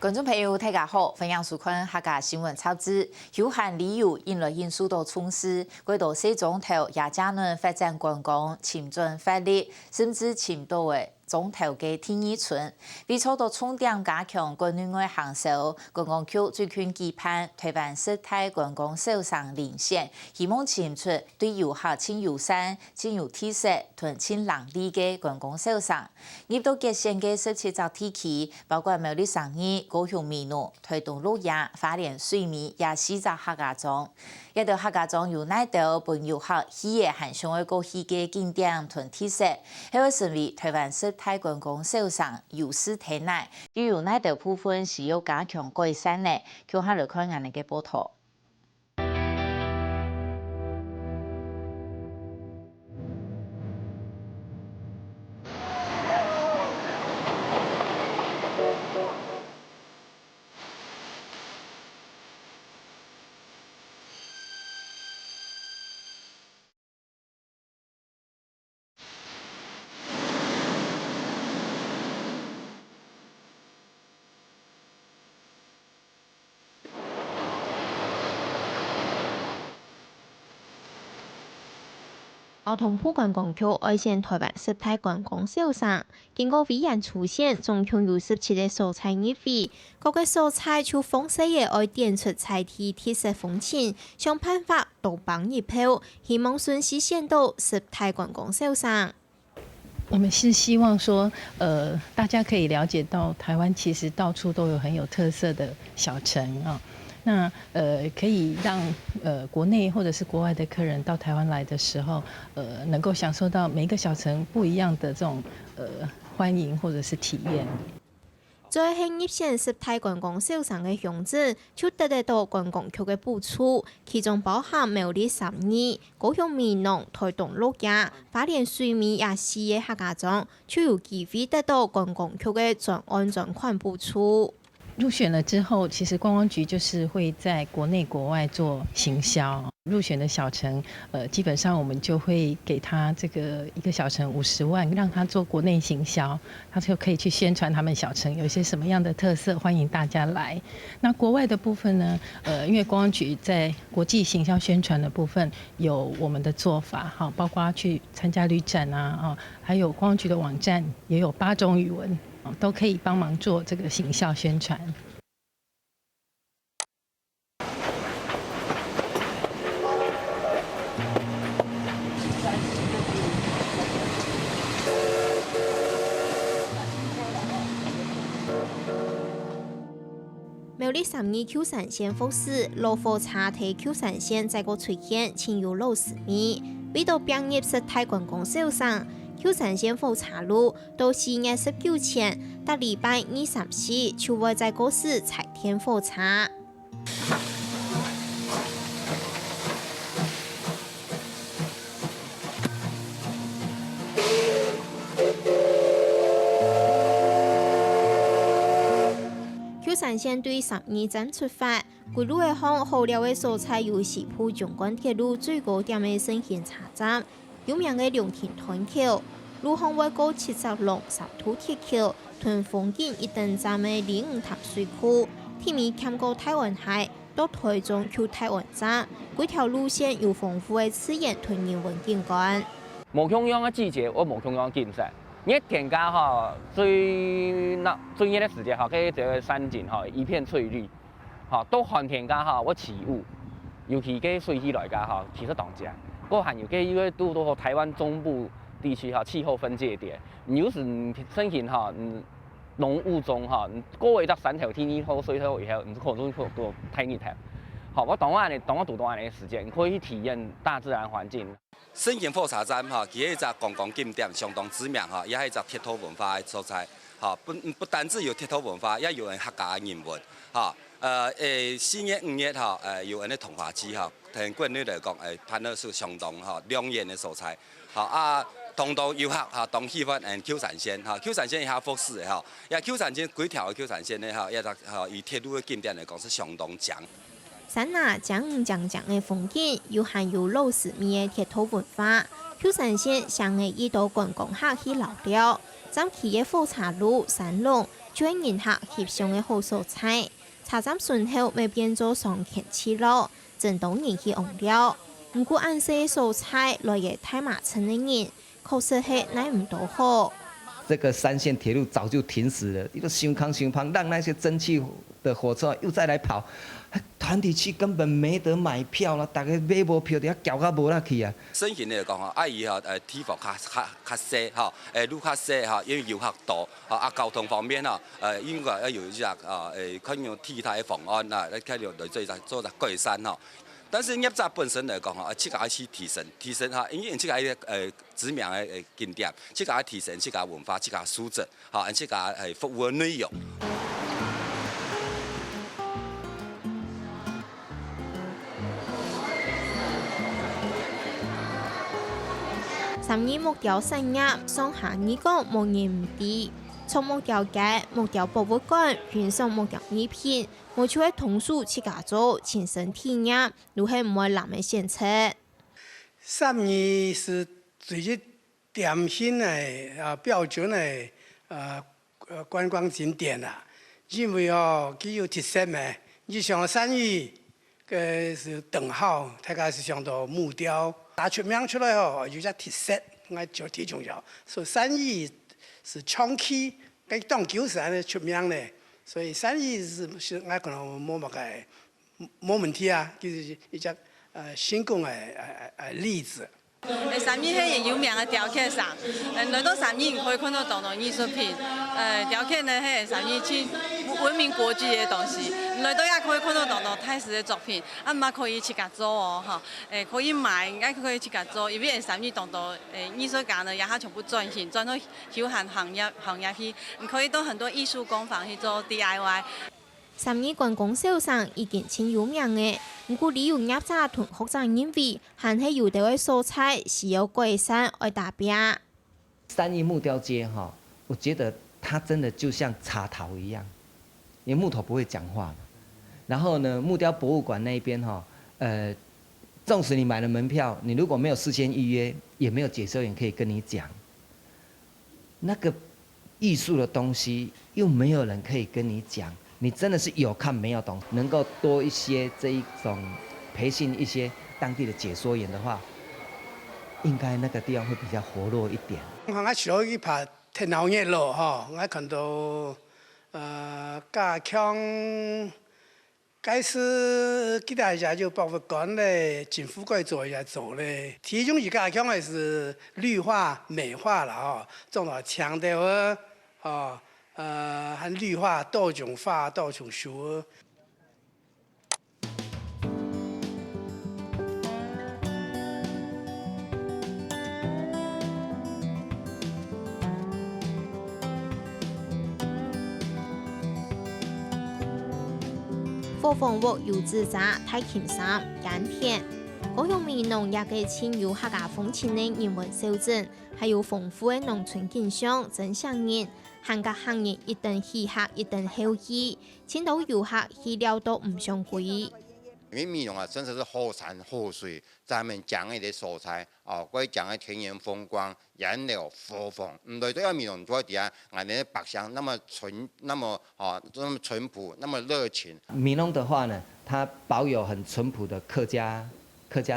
观众朋友，大家好，欢迎收看客家新闻超知。有限旅游引来因素多充实，轨道市总头也加能发展观光，前进发力，甚至前到的总头嘅天意村，为操到重点加强国内外行销，观光局最近期盼台湾生态观光首上领先，希望前出对游客亲友善、亲有特色、同亲人理嘅观光首上。入到极限嘅17座地區，包括苗栗上義、高雄美濃、台東鹿野、花蓮水美也4座客家莊。一到客家莊有乃到本遊客喜愛含上愛國喜嘅景點同特色，係會成為台灣生態觀光首上優勢體內。又有乃到部分是要加強改善嘅，叫下來看人哋嘅報道。交通部观光局愛線台灣生態觀光首上，經過委員出現，總共有17個蔬菜入圍，各個蔬菜就豐盛嘅愛點出菜地特色風情，想辦法都幫一票，希望順勢選到生態觀光首上。我們是希望說，大家可以了解到台灣其實到處都有很有特色的小城啊。那可以讓國內或者是國外的客人到台灣來的時候，能夠享受到每一個小城不一樣的這種歡迎或者是體驗。在係入選生態觀光首上嘅鄉鎮，就得到觀光局嘅補助，其中包含苗栗上義、高雄美濃、台東鹿野、花蓮水美也4個客家莊，就有機會得到觀光局嘅專案專款補助。入選了之後，其實觀光局就是會在國內國外做行銷。入選的小城，基本上我們就會給他這個一個小城50萬，讓他做國內行銷，他就可以去宣傳他們小城有一些什麼樣的特色，歡迎大家來。那國外的部分呢，因為觀光局在國際行銷宣傳的部分有我們的做法，哈，包括去參加旅展啊，還有觀光局的網站也有8種語文。都可以幫忙做這個行銷宣傳。苗栗上義丘山線復市，落火車梯丘山線再個出現，前有老市面，為到並入生態觀光首上。丘山線火車路到4月19前，到禮拜2、3、4就會在嗰時踩天火車。丘山線對12站出發，規路嘅巷好料嘅蔬菜有西埔縱貫鐵路最高點嘅生鮮茶站。有名嘅龍田屯橋，路巷會過70龍十土鐵橋，屯風景一等站嘅05潭水庫，天面看過台灣海，到台中去台灣站，幾條路線有豐富嘅自然同人文景觀。無窮樣嘅季節，我無窮樣景色。熱天家哈最熱嘅時節哈，嗰個山景哈一片翠綠，哈到寒天家哈我起霧，尤其嗰水氣來家哈其實當家。嗰含有嘅因為都到台灣中部地區哈氣候分界點，有時身形哈濃霧中哈，過為得3條天氣好水頭以後，唔可能都太熱太。好，我當我讀到安嘅時間，可以體驗大自然環境。生鮮火車站哈，佢係一個觀光景點，相當知名哈，也係一個鐵道文化嘅所在。哈，不單止有鐵道文化，也有人客家人文。哈，4月5月哈，有人嘅桐花節哈。喺國內嚟講，攀到是相當亮眼嘅素材。好啊，同到遊客嚇，當喜歡丘山線嚇，丘山線一下復市嚇，也丘山線幾條嘅丘山線咧嚇，也以鐵路嘅景點嚟講是相當強。山那江的风景，又含有老市面的铁土文化。秋山县向的一道观光客去老了，站起的火柴路、山路，就係人客翕相的好所在。茶站順後咪變做上前起路，真多人去用了。不過按些所在來嘅太麻村的人，確實係耐唔到好。这个3线铁路早就停驶了，一个胸康，让那些蒸汽的火车又再来跑，团体去根本没得买票了，大家买无票，就要叫到无啦去啊。省县来讲吼，伊体幅较细吼，路较细吼，因为游客多，交通方面吼，应该要有一个可以用替代的方案啦，来做改善吼。但是业者本身来讲吼，这个去提升哈，因为这个知名的景点，这个提升这个文化，这个素质，哈，这个服务的内容。3年目標成立，上下呢個無人唔低。從目標街、目標博物館、懸上目標藝品，我就會同數去家做親身體驗，如係唔會難嘅選擇。3年是最一典型的標準的觀光景點啦，因為佢有特色嘛，你像3月嘅是燈號，大家是上到木雕，打出名出來有隻特色，我就最重要。所以3月是長期跟當93的出名的，所以3月是我可能冇問題啊，就是一隻成功的例子。3月係有名嘅雕刻上，來到3月可以看到當當藝術品，雕刻呢係3月去聞名國際嘅東西，來到也可以看到當當泰式嘅作品，啊嘛可以去家做哦，嚇，可以買，也可以去家做，因為3月當到藝術家呢也係全部轉型，轉到休閒行業去，可以到很多藝術工坊去做 DIY。3月觀光小城已經真有名嘅，不過旅遊業者同學者認為，還係有啲嘅素材需要改善來達標。3義木雕街哈，我覺得它真的就像茶桃一樣，因為木頭不會講話嘛。然後呢，木雕博物館那邊哈，縱使你買了門票，你如果沒有事先預約，也沒有解說員可以跟你講，那個藝術的東西又沒有人可以跟你講。你真的是有看沒有懂，能夠多一些這一種培訓一些當地的解說員的話，應該那個地方會比較活絡一點。我去到去拍天后日咯，我看到加強該是幾大家就博物館咧，政府該做也做咧，其中一加強的是綠化美化啦，種到強調和綠化多種花多種樹。火房屋有自宅、太琴山、鹽田，各種美濃也嘅親有客家風情嘅人文小鎮，還有豐富嘅農村景象，真想人。客家行業一定喜客，一定好意，請到遊客去了都唔上貴。因為美濃啊，真的是好山好水，咱們講嘅啲素材，佢講嘅田園風光、人流火房，唔對都要美濃多啲啊！我哋百姓那麼淳樸，那麼熱情。美濃的話呢，它保有很淳樸的客家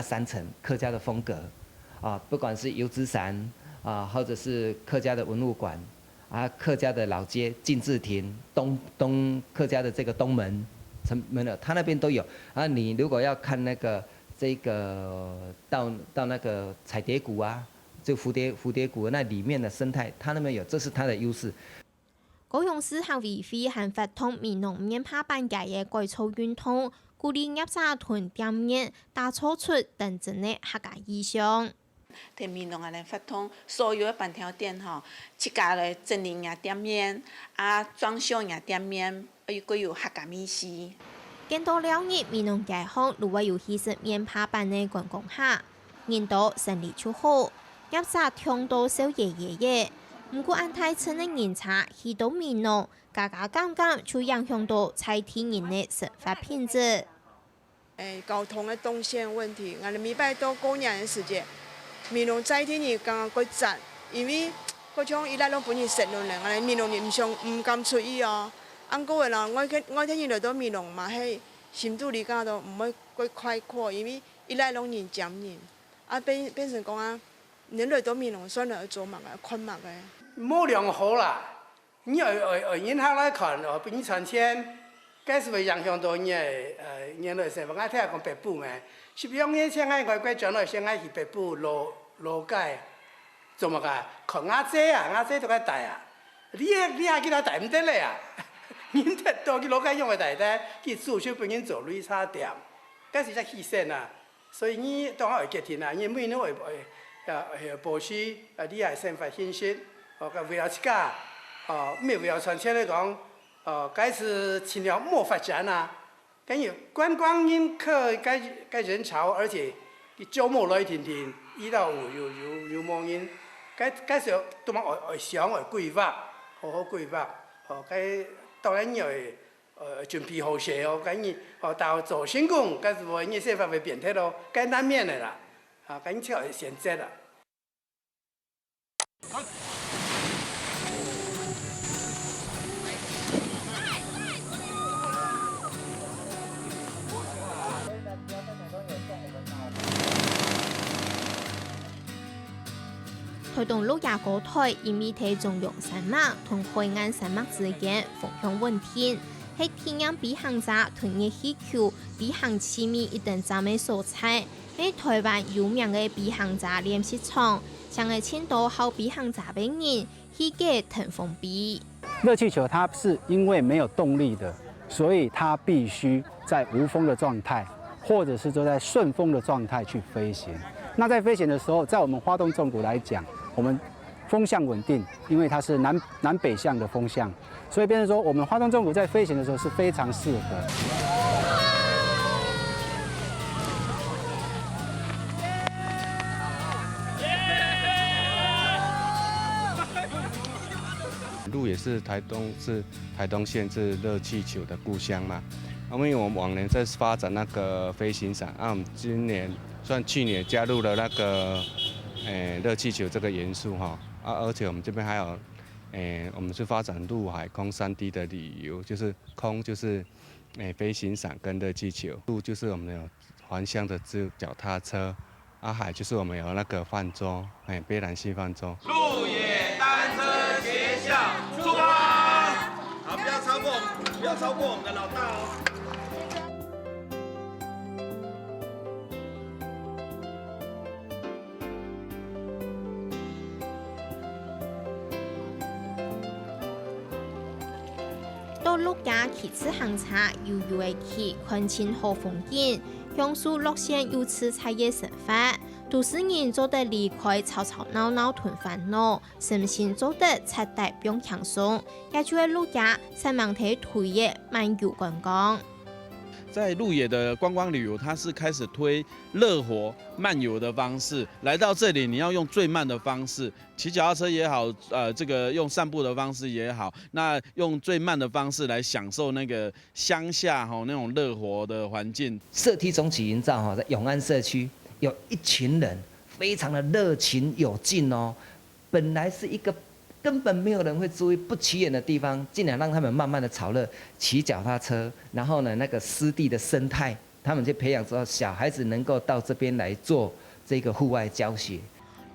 山城、客家的風格，不管是油紙山或者是客家的文物館。客家的老街進志亭、東客家的這個東門、城門了，它那邊都有。你如果要看那個到那個彩蝶谷啊，就蝴蝶谷那裡面的生態，它那邊有，這是它的優勢。高雄市客委會還發通美濃面拍板界嘅改造運動，鼓勵業者團店面打造出真正的客家意象。喺美濃啊，嚟發通所有嘅板條店吼，自家嘅整理呀店面，裝修呀店面，佢有客家美食。見到了日美濃街巷，如果有去食面拍板嘅觀光客，人多生意就好，業者聽到少爺爺嘅。唔過按太村嘅人茶去到美濃，家家減減就影響到菜天人嘅生活品質。交通的动线问题，俺哋明白到过年的时节，闽南在天日刚刚过站，因为嗰种伊拉拢本身食落嚟，俺哋闽南人唔敢出去哦。按个话啦，我听来到闽南嘛，迄深度嚟讲都唔会过开阔，因为伊拉拢人讲人，变成讲啊，人来到闽南算来做乜嘅困乜嘅。冇良好啦，你人客来看哦，俾你存钱。该是会影响到你人类生活。我听讲北部嘛，是不是用现在我将来先爱去北部路街做乜个？靠鸭仔啊，鸭仔都该带啊！你还给他带唔得嘞啊？人得到去路街用个带带，去住手帮人做绿茶店，该是只牺牲啊！所以你当下会决定啊，你每年会保持你系生活信息，为了自家没为了赚钱来讲。该是尽量莫发展啊！跟有观光客该人潮，而且周末来天天1到5有忙人，该是都嘛会想会规划，好好规划。该当然要准备好些哦，该你到做成功，该是话你生活会变态咯，该难免的啦。该你就要选择啦。推动路亚高台以米体中央山脉同海岸山脉之间风向稳定，喺天阳比行者同热气球比行7米一等站的所在，喺台湾有名的比行者练习场，向嘅青岛好比行者的人去给腾风比。热气球它是因为没有动力的，所以它必须在无风的状态，或者是说在顺风的状态去飞行。那在飞行的时候，在我们花东纵谷来讲，我们风向稳定，因为它是南北向的风向，所以变成说我们花东纵谷在飞行的时候是非常适合。鹿野是台东县是热气球的故乡嘛。因为我们往年在发展那个飞行伞，我们今年去年加入了那个热气球这个元素哈，而且我们这边还有我们是发展陆海空3D 的旅游，就是空就是飞行伞跟热气球，路就是我们有环乡的脚踏车，海就是我们有那个泛舟，卑南溪泛舟。鹿野单车学校出发！好，不要超过我们的老大哦。到鹿野骑自行车悠悠的去看清好风景，享受乐线有吃菜的生活。都市人做得离开吵吵闹闹囤烦恼，身心做得彻底不用轻松。也就係鹿野三萬體推嘅漫遊觀光。在鹿野的观光旅游，它是开始推乐活漫游的方式。来到这里，你要用最慢的方式，骑脚踏车也好，这个用散步的方式也好，那用最慢的方式来享受那个乡下那种乐活的环境。社区总体营造在永安社区有一群人，非常的热情有劲哦。本来是一个根本没有人会注意、不起眼的地方，竟然让他们慢慢的炒热，骑脚踏车，然后呢，那个湿地的生态，他们就培养之后，小孩子能够到这边来做这个户外教学。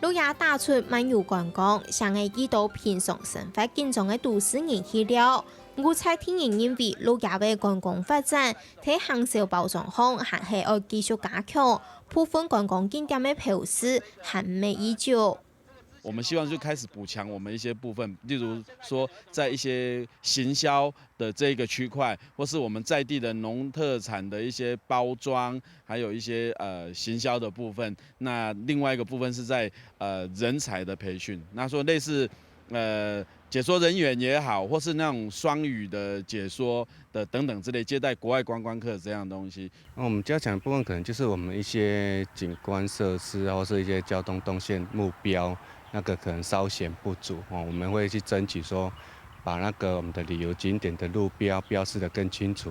鹿野打出漫遊觀光，想係遇到平常生活緊張嘅都市人去了。我猜天然認為鹿野嘅觀光發展，喺行銷包裝上還係要繼續加強，部分觀光景點嘅標示還未依舊。我们希望就开始补强我们一些部分，例如说在一些行销的这个区块，或是我们在地的农特产的一些包装，还有一些行销的部分。那另外一个部分是在人才的培训，那说类似解说人员也好，或是那种双语的解说的等等之类，接待国外观光客这样的东西。那我们加强的部分可能就是我们一些景观设施，或是一些交通动线目标。那个可能稍显不足哦，我们会去争取说，把那个我们的旅游景点的路标标示得更清楚。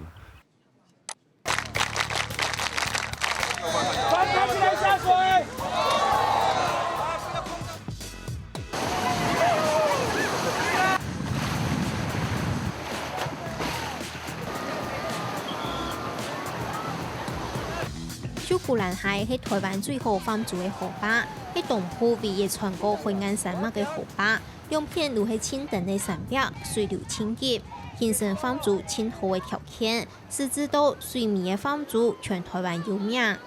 竹古兰海係台灣最好販煮嘅河巴，係東埔唯一傳過海岸山脈嘅河巴，用片都係清淡嘅山壁，水流清潔，形成販煮清好嘅條件，使知道水米嘅販煮全台灣有名。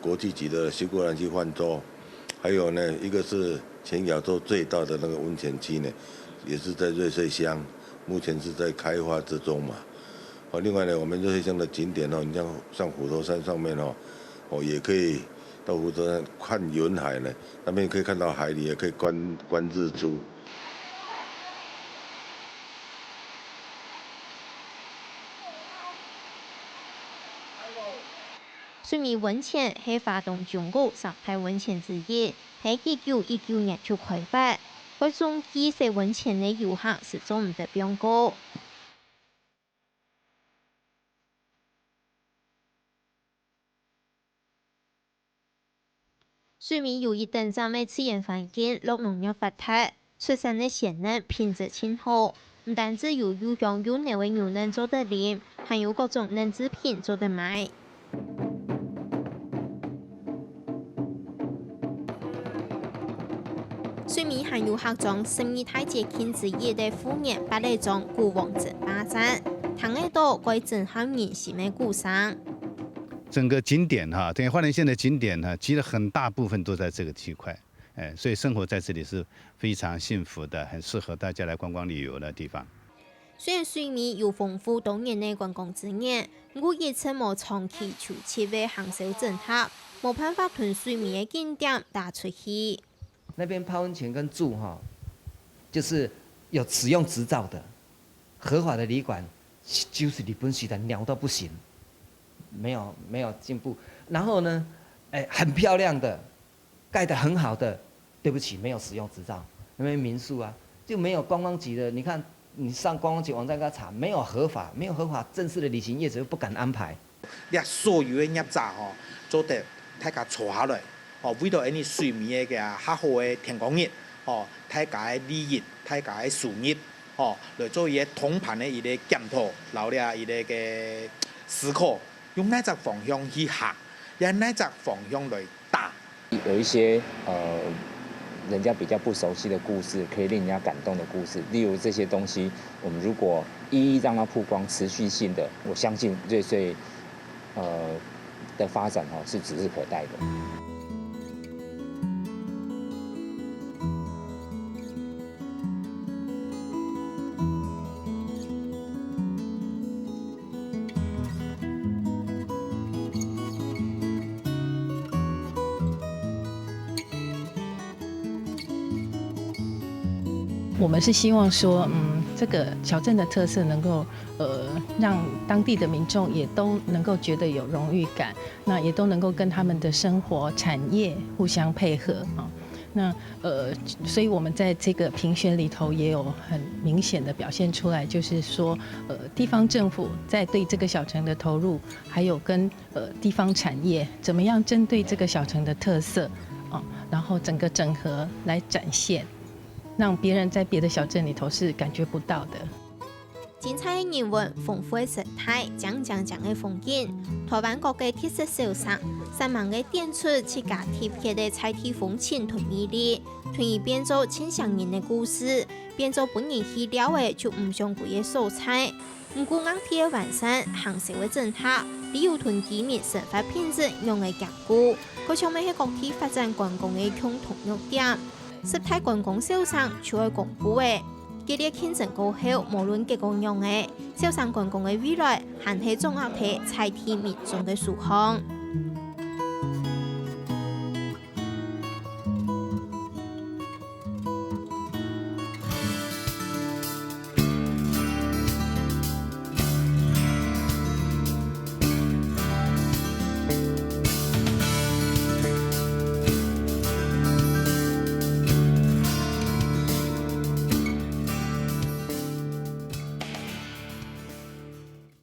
國際級的秀姑巒溪泛舟，還有呢一個是全亞洲最大的那個溫泉區呢，也是在瑞穗鄉，目前是在開發之中嘛。另外呢，我們瑞穗鄉的景點哦，你像上虎頭山上面哦，也可以到虎頭山看雲海呢，那邊可以看到海裡，也可以觀日出。水米溫泉係花東中國生態溫泉之一，喺1919年就開發。佢總計洗溫泉嘅遊客始終唔得變高。水米有一定站嘅自然環境，落農業發達，出產嘅鮮奶品質清好，唔單止有又香又嫩嘅牛奶做得啉，還有各種奶製品做得賣。水米還有客莊12大節慶之一的虎年八里莊古王爭霸戰，睇得到佢震撼人心嘅故事。整個景點哈，整個花蓮縣的景點呢，其實很大部分都在這個區塊，所以生活在這裡是非常幸福的，很適合大家來觀光旅遊的地方。雖然水米有豐富多年的觀光資源，我亦曾冇長期長期的行銷政策，冇辦法屯水米的景點打出去。那邊泡溫泉跟住哈，就是有使用執照的合法的旅館，就是日本時代鳥到不行，沒有進步。然後呢，很漂亮的，蓋得很好的，對不起，沒有使用執照。因為民宿啊，就沒有觀光局的。你看，你上觀光局網站去查，沒有合法正式的旅行業者不敢安排。你所有的業者吼，做得大家坐下來。為到呢水米嘅較好嘅天公日，大家嘅利益，大家嘅事業，來做伊個統盤嘅伊個檢討，然後咧伊個嘅思考，用哪隻方向去行，用哪隻方向來打。有一些人家比較不熟悉的故事，可以令人家感動的故事，例如這些東西，我們如果一一讓它曝光，持續性的，我相信瑞穗的發展是指日可待的。我们是希望说，这个小镇的特色能够，让当地的民众也都能够觉得有荣誉感，那也都能够跟他们的生活产业互相配合啊。那所以我们在这个评选里头也有很明显的表现出来，就是说，地方政府在对这个小城的投入，还有跟地方产业怎么样针对这个小城的特色啊，然后整个整合来展现。讓別人在別的小鎮裡頭是感覺不到的。精彩嘅人文、豐富嘅生態、講嘅風景，台灣各個特色小食，三萬嘅點出自家特別嘅在地風情同魅力，從而變做千上人嘅故事，變做本人去了嘅就唔常規嘅素材。唔過硬體嘅完善、行銷嘅政策，旅遊團居民生活品質用嘅兼顧，佢將會係各地發展觀光嘅共同弱點。實體觀光小商就係公布嘅，激烈競爭過後，無論結果樣嘅小商觀光嘅未來，還係總額係在地民眾嘅訴求。